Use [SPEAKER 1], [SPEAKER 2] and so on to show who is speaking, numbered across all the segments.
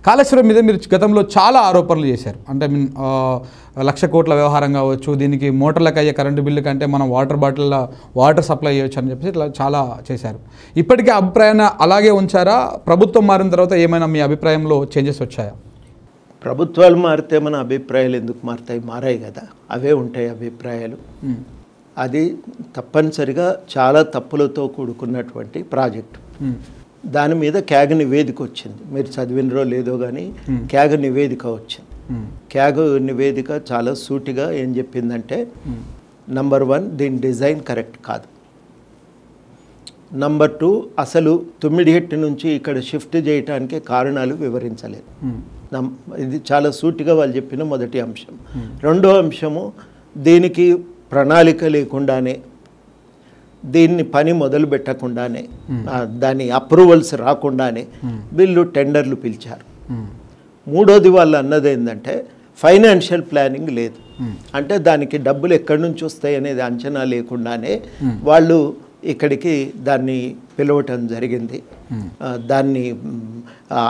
[SPEAKER 1] కాళేశ్వరం మీద మీరు గతంలో చాలా ఆరోపణలు చేశారు. అంటే లక్ష కోట్ల వ్యవహారం కావచ్చు, దీనికి మోటార్లకు అయ్యే కరెంటు బిల్లు కంటే మనం వాటర్ బాటిల్లో వాటర్ సప్లై చేయొచ్చు అని చెప్పేసి ఇట్లా చాలా చేశారు. ఇప్పటికీ అభిప్రాయాన్ని అలాగే ఉంచారా? ప్రభుత్వం మారిన తర్వాత ఏమైనా మీ అభిప్రాయంలో చేంజెస్ వచ్చాయా?
[SPEAKER 2] ప్రభుత్వాలు మారితే మన అభిప్రాయాలు ఎందుకు మారుతాయి? మారాయి కదా, అవే ఉంటాయి అభిప్రాయాలు. అది తప్పనిసరిగా చాలా తప్పులతో కూడుకున్నటువంటి ప్రాజెక్టు. దాని మీద క్యాగ్ నివేదిక వచ్చింది. మీరు చదివినరో లేదో కానీ క్యాగ్ నివేదిక వచ్చింది. క్యాగ్ నివేదిక చాలా సూటిగా ఏం చెప్పిందంటే, నంబర్ 1 దీని డిజైన్ కరెక్ట్ కాదు. నంబర్ 2 అసలు తుమ్మిడిహెట్టి నుంచి ఇక్కడ షిఫ్ట్ చేయడానికి కారణాలు వివరించలేదు. ఇది చాలా సూటిగా వాళ్ళు చెప్పిన మొదటి అంశం. రెండో అంశము, దీనికి ప్రణాళిక లేకుండానే, దీన్ని పని మొదలు పెట్టకుండానే, దాని అప్రూవల్స్ రాకుండానే వీళ్ళు టెండర్లు పిలిచారు. మూడోది వాళ్ళు అన్నది ఏంటంటే ఫైనాన్షియల్ ప్లానింగ్ లేదు. అంటే దానికి డబ్బులు ఎక్కడి నుంచి వస్తాయి అనేది అంచనా లేకుండానే వాళ్ళు ఇక్కడికి దాన్ని పిలవటం జరిగింది. దాన్ని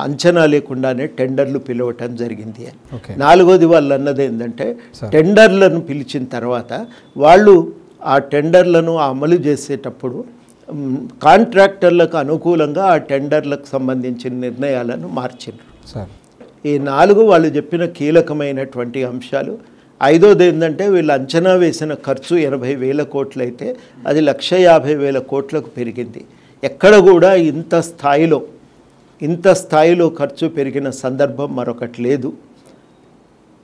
[SPEAKER 2] అంచనా లేకుండానే టెండర్లు పిలవటం జరిగింది అని. నాలుగోది వాళ్ళు అన్నది ఏంటంటే టెండర్లను పిలిచిన తర్వాత వాళ్ళు ఆ టెండర్లను అమలు చేసేటప్పుడు కాంట్రాక్టర్లకు అనుకూలంగా ఆ టెండర్లకు సంబంధించిన నిర్ణయాలను మార్చిండ్రు. ఈ 4 వాళ్ళు చెప్పిన కీలకమైనటువంటి అంశాలు. ఐదోది ఏంటంటే వీళ్ళు అంచనా వేసిన ఖర్చు 80,000 కోట్లు అయితే అది 150,000 కోట్లకు పెరిగింది. ఎక్కడ కూడా ఇంత స్థాయిలో ఖర్చు పెరిగిన సందర్భం మరొకటి లేదు.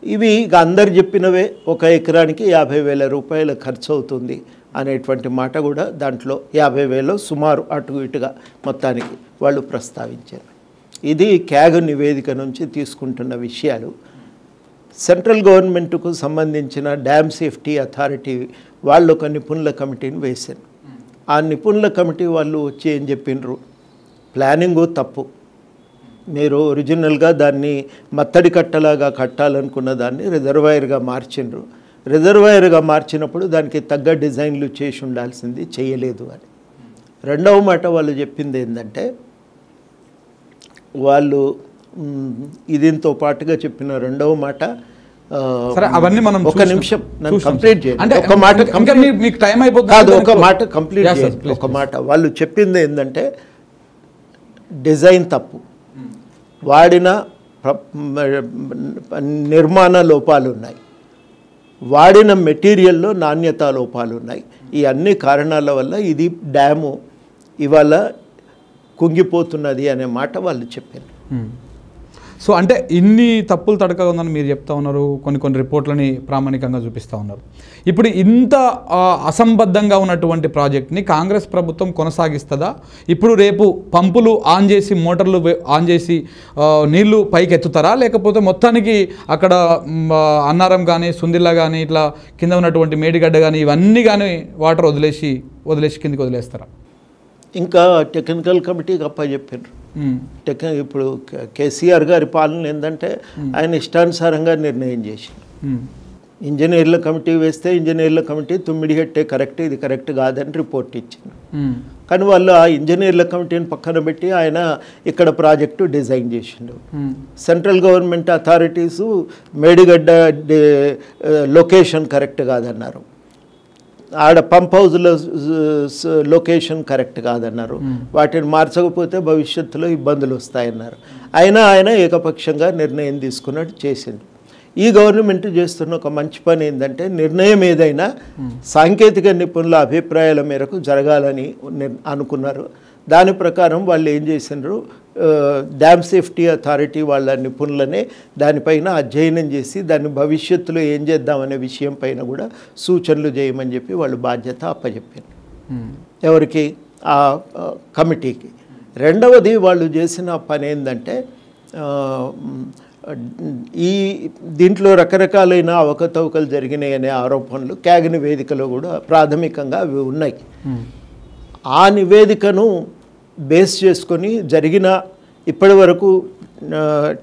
[SPEAKER 2] ఇవి ఇక అందరు చెప్పినవే, 1 ఎకరానికి 50,000 రూపాయల ఖర్చు అవుతుంది అనేటువంటి మాట కూడా దాంట్లో 50,000 సుమారు అటు ఇటుగా మొత్తానికి వాళ్ళు ప్రస్తావించారు. ఇది క్యాగ్ నివేదిక నుంచి తీసుకుంటున్న విషయాలు. సెంట్రల్ గవర్నమెంట్కు సంబంధించిన డ్యామ్ సేఫ్టీ అథారిటీ వాళ్ళు ఒక నిపుణుల కమిటీని వేశారు. ఆ నిపుణుల కమిటీ వాళ్ళు వచ్చి ఏం చెప్పినారు, ప్లానింగు తప్పు, మీరు ఒరిజినల్గా దాన్ని మత్తడి కట్టలాగా కట్టాలనుకున్న దాన్ని రిజర్వాయర్గా మార్చిండ్రు. రిజర్వాయర్గా మార్చినప్పుడు దానికి తగ్గ డిజైన్లు చేసి ఉండాల్సింది, చేయలేదు అని. రెండవ మాట వాళ్ళు చెప్పింది ఏంటంటే, వాళ్ళు దీంతో పాటుగా చెప్పిన రెండవ మాట,
[SPEAKER 1] అవన్నీ మనం
[SPEAKER 2] ఒక నిమిషం కంప్లీట్ చేయండి, ఒక మాట కంప్లీట్ చేయండి. ఒక మాట వాళ్ళు చెప్పింది ఏంటంటే, డిజైన్ తప్పు, వాడిన నిర్మాణ లోపాలు ఉన్నాయి, వాడిన మెటీరియల్లో నాణ్యతా లోపాలు ఉన్నాయి. ఈ అన్ని కారణాల వల్ల ఇది డ్యాము ఇవాళ కుంగిపోతున్నది అనే మాట వాళ్ళు చెప్పారు.
[SPEAKER 1] సో అంటే ఇన్ని తప్పులు తడక ఉందని మీరు చెప్తా ఉన్నారు, కొన్ని రిపోర్ట్లని ప్రామాణికంగా చూపిస్తూ ఉన్నారు. ఇప్పుడు ఇంత అసంబద్ధంగా ఉన్నటువంటి ప్రాజెక్ట్ని కాంగ్రెస్ ప్రభుత్వం కొనసాగిస్తుందా? ఇప్పుడు రేపు పంపులు ఆన్ చేసి, మోటార్లు ఆన్ చేసి నీళ్లు పైకి ఎత్తుతారా? లేకపోతే మొత్తానికి అక్కడ అన్నారం కానీ, సుందిల్లా కానీ, ఇట్లా కింద ఉన్నటువంటి మేడిగడ్డ కానీ ఇవన్నీ కానీ వాటర్ వదిలేసి కిందికి వదిలేస్తారా?
[SPEAKER 2] ఇంకా టెక్నికల్ కమిటీకి అప్పచెప్పారు. ఇప్పుడు కేసీఆర్ గారి పాలన ఏంటంటే ఆయన ఇష్టానుసారంగా నిర్ణయం చేసింది. ఇంజనీర్ల కమిటీ వేస్తే ఇంజనీర్ల కమిటీ తుమ్మిడిగట్టే కరెక్ట్, ఇది కరెక్ట్ కాదని రిపోర్ట్ ఇచ్చింది. కానీ వాళ్ళు ఆ ఇంజనీర్ల కమిటీని పక్కన పెట్టి ఆయన ఇక్కడ ప్రాజెక్టు డిజైన్ చేసిండు. Central government authorities Medigadda location correct కాదన్నారు, ఆడ పంప్ హౌస్లో లొకేషన్ కరెక్ట్ కాదన్నారు, వాటిని మార్చకపోతే భవిష్యత్తులో ఇబ్బందులు వస్తాయన్నారు. అయినా ఆయన ఏకపక్షంగా నిర్ణయం తీసుకున్నట్టు చేసింది. ఈ గవర్నమెంట్ చేస్తున్న ఒక మంచి పని ఏంటంటే, నిర్ణయం ఏదైనా సాంకేతిక నిపుణుల అభిప్రాయాల మేరకు జరగాలని అనుకున్నారు. దాని ప్రకారం వాళ్ళు ఏం చేసినారు, డ్యామ్ సేఫ్టీ అథారిటీ వాళ్ళ నిపుణులనే దానిపైన అధ్యయనం చేసి దాన్ని భవిష్యత్తులో ఏం చేద్దామనే విషయం పైన కూడా సూచనలు చేయమని చెప్పి వాళ్ళు బాధ్యత అప్పచెప్పారు. ఎవరికి? ఆ కమిటీకి. రెండవది వాళ్ళు చేసిన పని ఏంటంటే, దీంట్లో రకరకాలైన అవకతవకలు జరిగినాయి అనే ఆరోపణలు క్యాగ్ నివేదికలో కూడా ప్రాథమికంగా అవి ఉన్నాయి. ఆ నివేదికను బేస్ చేసుకొని జరిగిన ఇప్పటి వరకు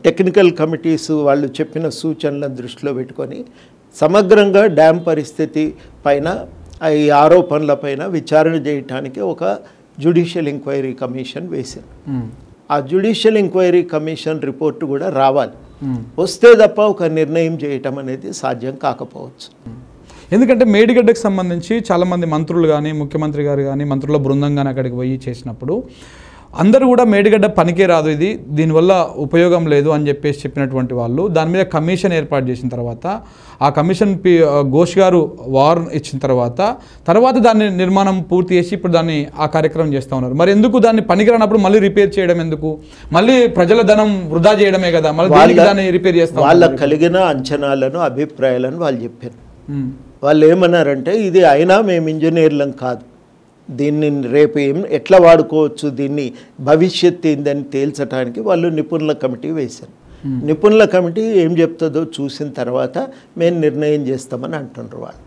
[SPEAKER 2] టెక్నికల్ కమిటీస్ వాళ్ళు చెప్పిన సూచనలను దృష్టిలో పెట్టుకొని సమగ్రంగా డ్యామ్ పరిస్థితి పైన, ఈ ఆరోపణల పైన విచారణ చేయడానికి ఒక జ్యుడిషియల్ ఎంక్వైరీ కమిషన్ వేశారు. ఆ జ్యుడిషియల్ ఎంక్వైరీ కమిషన్ రిపోర్ట్ కూడా రావాలి. వస్తే తప్ప ఒక నిర్ణయం చేయటం అనేది సాధ్యం కాకపోవచ్చు.
[SPEAKER 1] ఎందుకంటే మేడిగడ్డకు సంబంధించి చాలామంది మంత్రులు కానీ ముఖ్యమంత్రి గారు కానీ మంత్రుల బృందం కానీ అక్కడికి పోయి చేసినప్పుడు అందరూ కూడా మేడిగడ్డ పనికే రాదు, ఇది దీనివల్ల ఉపయోగం లేదు అని చెప్పినటువంటి వాళ్ళు దాని మీద కమిషన్ ఏర్పాటు చేసిన తర్వాత ఆ కమిషన్ ఘోష్ గారు వార్న్ ఇచ్చిన తర్వాత దాన్ని నిర్మాణం పూర్తి చేసి ఇప్పుడు దాన్ని ఆ కార్యక్రమం చేస్తూ ఉన్నారు. మరి ఎందుకు దాన్ని పనికిరానప్పుడు మళ్ళీ రిపేర్ చేయడం ఎందుకు? మళ్ళీ ప్రజల ధనం వృధా చేయడమే కదా, మళ్ళీ దాన్ని రిపేర్ చేస్తాం.
[SPEAKER 2] వాళ్ళకి కలిగిన అంచనాలను అభిప్రాయాలను వాళ్ళు చెప్పారు. వాళ్ళు ఏమన్నారంటే ఇది అయినా మేము ఇంజనీర్లం కాదు, దీన్ని రేపు ఎట్లా వాడుకోవచ్చు, దీన్ని భవిష్యత్తు ఏందని తేల్చడానికి వాళ్ళు నిపుణుల కమిటీ వేశారు. నిపుణుల కమిటీ ఏం చెప్తుందో చూసిన తర్వాత మేము నిర్ణయం చేస్తామని అంటున్నారు వాళ్ళు.